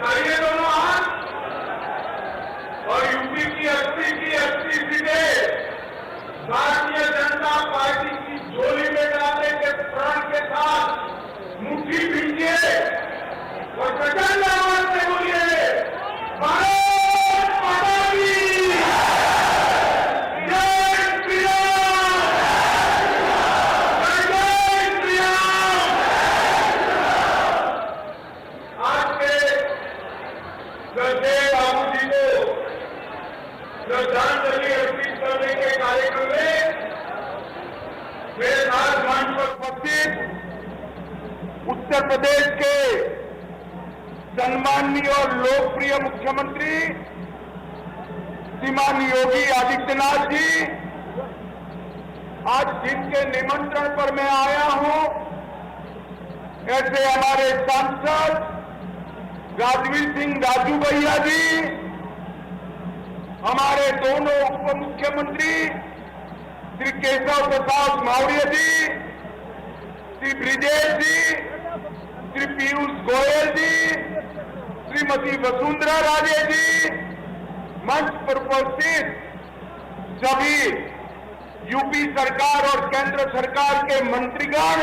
उठाइए दोनों हाथ और यूपी की 80 सीटें भारतीय जनता पार्टी की झोली में डालने के प्रण के साथ मुट्ठी भीजिए और प्रचंड आवाज से बोलिए भारत माता की जय श्री राम, जय श्री राम। आज के श्रद्धेय बाबू जी को श्रद्धांजलि अर्पित करने के कार्यक्रम में मेरे साथ मंच पर उपस्थित उत्तर प्रदेश के सम्माननीय और लोकप्रिय मुख्यमंत्री श्रीमान योगी आदित्यनाथ जी, आज जिनके निमंत्रण पर मैं आया हूं, ऐसे हमारे सांसद राजवीर सिंह राजू भैया जी, हमारे दोनों उप मुख्यमंत्री श्री केशव प्रसाद मौर्य जी, श्री ब्रिजेश जी, श्री पीयूष गोयल जी, श्रीमती वसुंधरा राजे जी, मंच पर उपस्थित सभी यूपी सरकार और केंद्र सरकार के मंत्रीगण,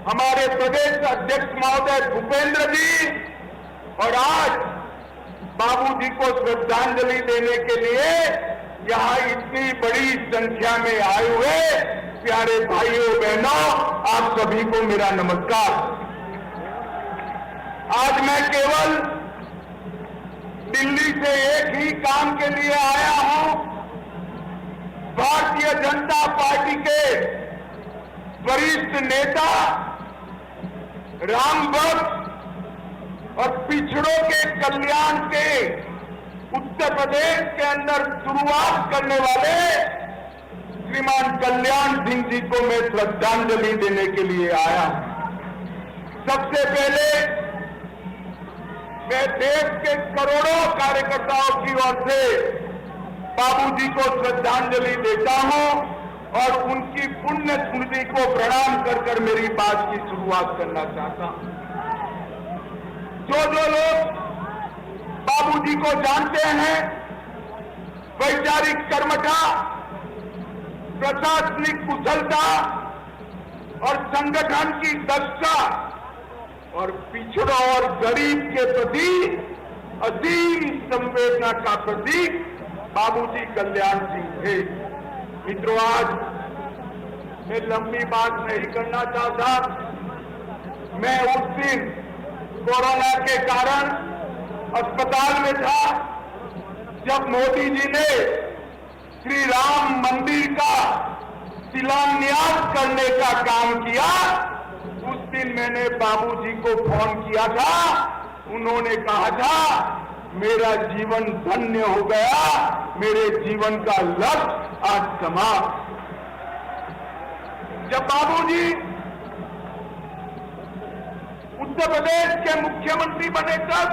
हमारे प्रदेश अध्यक्ष महोदय भूपेंद्र जी, और आज बाबूजी को श्रद्धांजलि देने के लिए यहां इतनी बड़ी संख्या में आए हुए प्यारे भाइयों बहनों, आप सभी को मेरा नमस्कार। आज मैं केवल दिल्ली से एक ही काम के लिए आया हूं, भारतीय जनता पार्टी के वरिष्ठ नेता राम भक्त और पिछड़ों के कल्याण के उत्तर प्रदेश के अंदर शुरुआत करने वाले श्रीमान कल्याण सिंह जी को मैं श्रद्धांजलि देने के लिए आया हूं। सबसे पहले मैं देश के करोड़ों कार्यकर्ताओं की ओर से बाबूजी को श्रद्धांजलि देता हूं और उनकी पुण्य स्मृति को प्रणाम कर मेरी बात की शुरुआत करना चाहता हूं। जो लोग बाबूजी को जानते हैं, वैचारिक कर्मठा, प्रशासनिक कुशलता और संगठन की दक्षता और पिछड़ों और गरीब के प्रति असीम संवेदना का प्रतीक बाबूजी कल्याण सिंह थे। मित्रों, आज मैं लंबी बात नहीं करना चाहता। मैं उस दिन कोरोना के कारण अस्पताल में था जब मोदी जी ने श्री राम मंदिर का शिलान्यास करने का काम किया। उस दिन मैंने बाबूजी को फोन किया था, उन्होंने कहा था मेरा जीवन धन्य हो गया, मेरे जीवन का लक्ष्य आज समाप्त। जब बाबूजी उत्तर प्रदेश के मुख्यमंत्री बने तब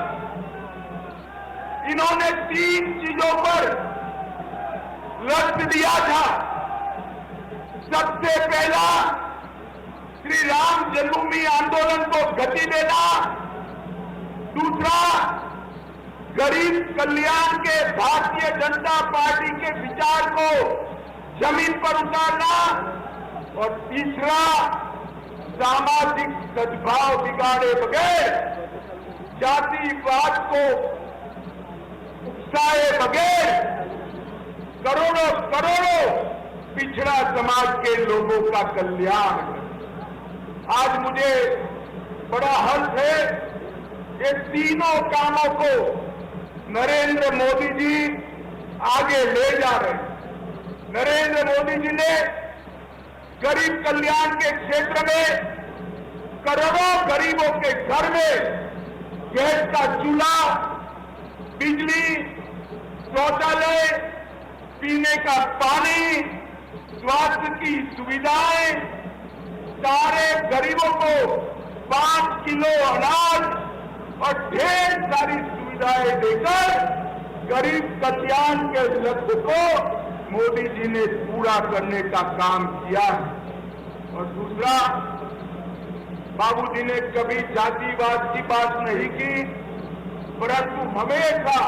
इन्होंने 3 चीजों पर लक्ष्य दिया था। सबसे पहला, श्री राम जन्मभूमि आंदोलन को गति देना। दूसरा, गरीब कल्याण के भारतीय जनता पार्टी के विचार को जमीन पर उतारना। और तीसरा, सामाजिक सद्भाव बिगाड़े बगैर, जातिवाद को उकसाए बगैर करोड़ों पिछड़ा समाज के लोगों का कल्याण। आज मुझे बड़ा हर्ष है, ये तीनों कामों को नरेंद्र मोदी जी आगे ले जा रहे हैं। नरेंद्र मोदी जी ने गरीब कल्याण के क्षेत्र में करोड़ों गरीबों के घर में गैस का चूल्हा, बिजली, शौचालय, पीने का पानी, स्वास्थ्य की सुविधाएं, सारे गरीबों को 5 किलो अनाज और ढेर सारी सुविधाएं देकर गरीब कल्याण के लक्ष्य को मोदी जी ने पूरा करने का काम किया है। और दूसरा, बाबूजी ने कभी जातिवाद की बात नहीं की, परंतु हमेशा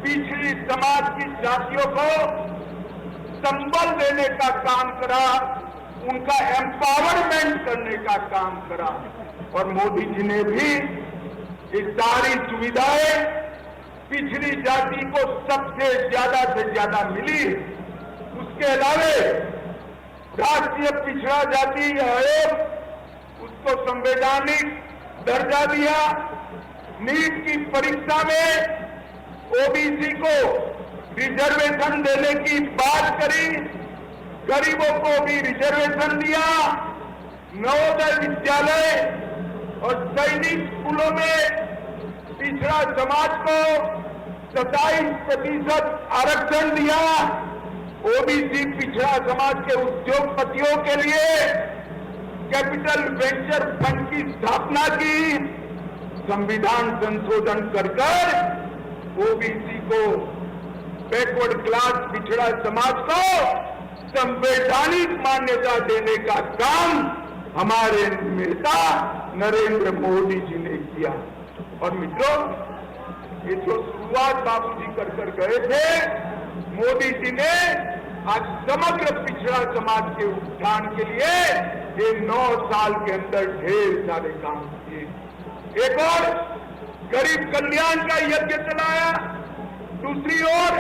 पिछड़ी समाज की जातियों को संबल देने का काम करा, उनका एम्पावरमेंट करने का काम करा। और मोदी जी ने भी ये सारी सुविधाएं पिछड़ी जाति को सबसे ज्यादा से ज्यादा मिली। उसके अलावे राष्ट्रीय पिछड़ा जाति आयोग उसको संवैधानिक दर्जा दिया। नीट की परीक्षा में ओबीसी को रिजर्वेशन देने की बात करी, गरीबों को भी रिजर्वेशन दिया। नवोदय विद्यालय और सैनिक स्कूलों में पिछड़ा समाज को 27% आरक्षण दिया। ओबीसी पिछड़ा समाज के उद्योगपतियों के लिए कैपिटल वेंचर फंड की स्थापना की। संविधान संशोधन कर ओबीसी को, बैकवर्ड क्लास पिछड़ा समाज को संवैधानिक मान्यता देने का काम हमारे नेता नरेंद्र मोदी जी ने किया। और मित्रों, ये जो शुरुआत बाबूजी कर गए थे, मोदी जी ने आज समग्र पिछड़ा समाज के उत्थान के लिए ये 9 साल के अंदर ढेर सारे काम किए। एक और गरीब कल्याण का यज्ञ चलाया, दूसरी ओर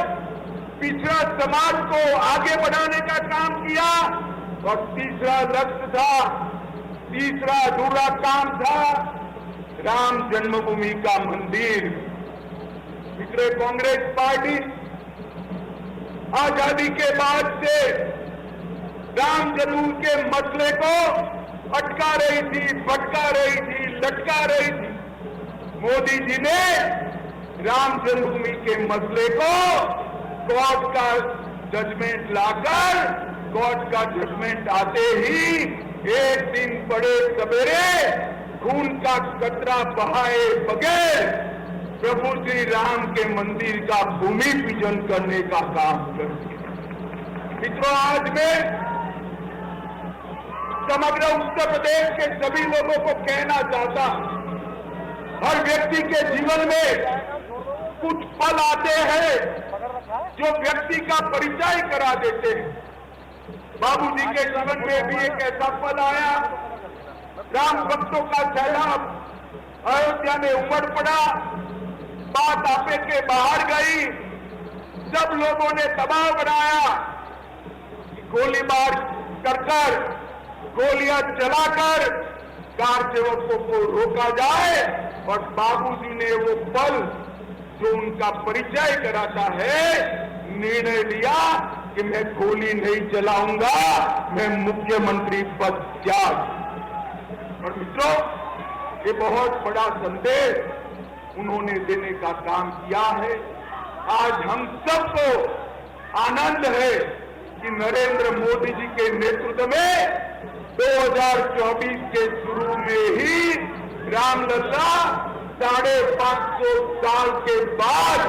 पिछड़ा समाज को आगे बढ़ाने का काम किया, और तीसरा लक्ष्य था, तीसरा अधूरा काम था राम जन्मभूमि का मंदिर। पिछले कांग्रेस पार्टी आजादी के बाद से राम जन्मभूमि के मसले को अटका रही थी, भटका रही थी, लटका रही थी। मोदी जी ने राम जन्मभूमि के मसले को कोर्ट का जजमेंट लाकर, कोर्ट का जजमेंट आते ही एक दिन बड़े सवेरे खून का कतरा बहाए बगैर प्रभु श्री राम के मंदिर का भूमि पूजन करने का काम कर दिया। मित्रों, आज मैं समग्र उत्तर प्रदेश के सभी लोगों को कहना चाहता हूं, हर व्यक्ति के जीवन में कुछ पल आते हैं जो व्यक्ति का परिचय करा देते हैं। बाबूजी के जीवन में भी एक ऐसा पल आया, राम भक्तों का सैलाब अयोध्या में उमड़ पड़ा, बात आपे के बाहर गई। सब लोगों ने दबाव बनाया कि गोलीबार कर गोलियां चलाकर कार सेवकों को रोका जाए, और बाबूजी ने वो पल जो उनका परिचय कराता है, निर्णय लिया कि मैं गोली नहीं चलाऊंगा, मैं मुख्यमंत्री पद त्याग। और मित्रों, ये बहुत बड़ा संदेश उन्होंने देने का काम किया है। आज हम सबको आनंद है कि नरेंद्र मोदी जी के नेतृत्व में 2024 के शुरू में ही रामलला 550 साल के बाद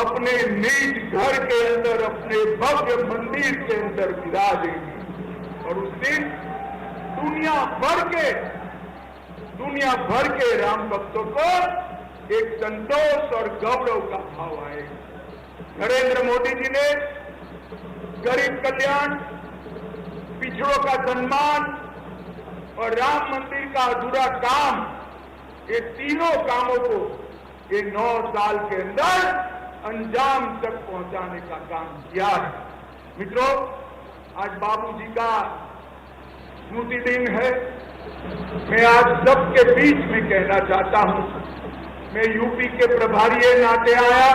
अपने निज घर के अंदर, अपने भव्य मंदिर के अंदर विराजेंगे। और उस दिन दुनिया भर के राम भक्तों को एक संतोष और गौरव का भाव आएगा। नरेंद्र मोदी जी ने गरीब कल्याण, पिछड़ों का सम्मान और राम मंदिर का अधूरा काम, ये तीनों कामों को ये 9 साल के अंदर अंजाम तक पहुंचाने का काम किया है। मित्रों, आज बाबूजी का स्मृति दिन है। मैं आज सबके बीच में कहना चाहता हूं, मैं यूपी के प्रभारी नाते आया,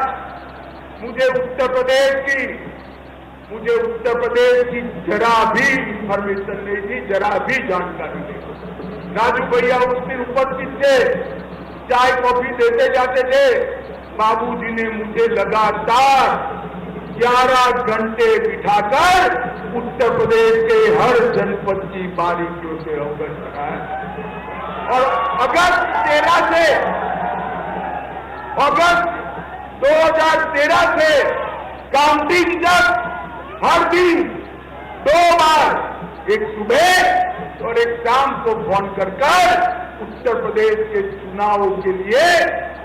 मुझे उत्तर प्रदेश की जरा भी इंफॉर्मेशन नहीं थी, जरा भी जानकारी नहीं। राजू भैया उस दिन उपस्थित थे, चाय कॉफी देते जाते थे। बाबूजी ने मुझे लगातार 11 घंटे बिठाकर उत्तर प्रदेश के हर जनपद की बारीकियों से अवगत कराया। और अगस्त 2013 से काउंटिंग तक हर दिन 2 बार, एक सुबह और एक शाम को फोन कर उत्तर प्रदेश के चुनाव के लिए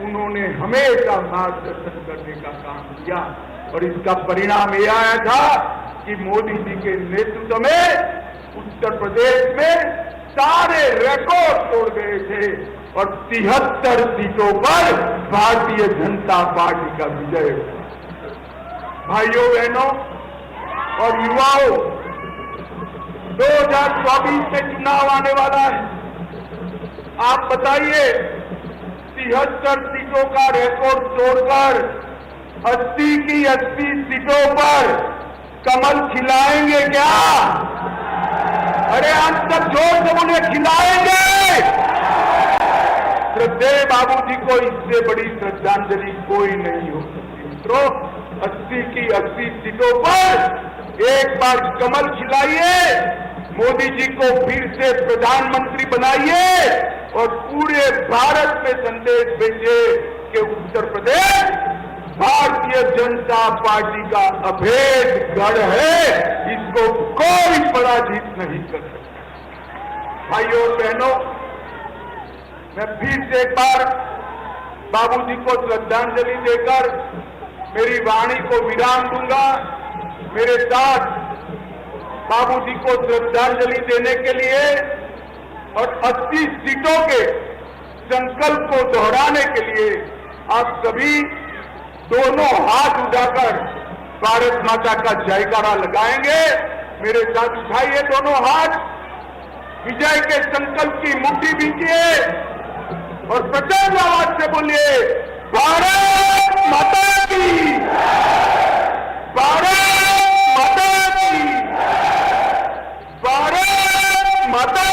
उन्होंने हमेशा मार्गदर्शन करने का काम किया और इसका परिणाम यह आया था कि मोदी जी के नेतृत्व में उत्तर प्रदेश में सारे रिकॉर्ड तोड़ गए थे और 73 सीटों पर भारतीय जनता पार्टी का विजय हुआ। भाइयों बहनों और युवाओं, 2024 में चुनाव आने वाला है। आप बताइए, 73 सीटों का रिकॉर्ड तोड़कर 80 की 80 सीटों पर कमल खिलाएंगे क्या? अरे हम सब जोर से उन्हें खिलाएंगे। श्रद्धेय बाबूजी को इससे बड़ी श्रद्धांजलि कोई नहीं हो सकती। मित्रों, 80 की 80 सीटों पर एक बार कमल खिलाइए, मोदी जी को फिर से प्रधानमंत्री बनाइए और पूरे भारत में संदेश भेजिए कि उत्तर प्रदेश भारतीय जनता पार्टी का अभेद गढ़ है, इसको कोई पराजित नहीं कर सकता। भाइयों और बहनों, मैं फिर से एक बार बाबूजी को श्रद्धांजलि देकर मेरी वाणी को विराम दूंगा। मेरे साथ बाबूजी को श्रद्धांजलि देने के लिए और 80 सीटों के संकल्प को दोहराने के लिए आप सभी दोनों हाथ उठाकर भारत माता का जयकारा लगाएंगे। मेरे साथ उठाइए दोनों हाथ, विजय के संकल्प की मुट्ठी बींचिए और प्रचंड आवाज से बोलिए, भारत माता की, भारत माता की, भारत माता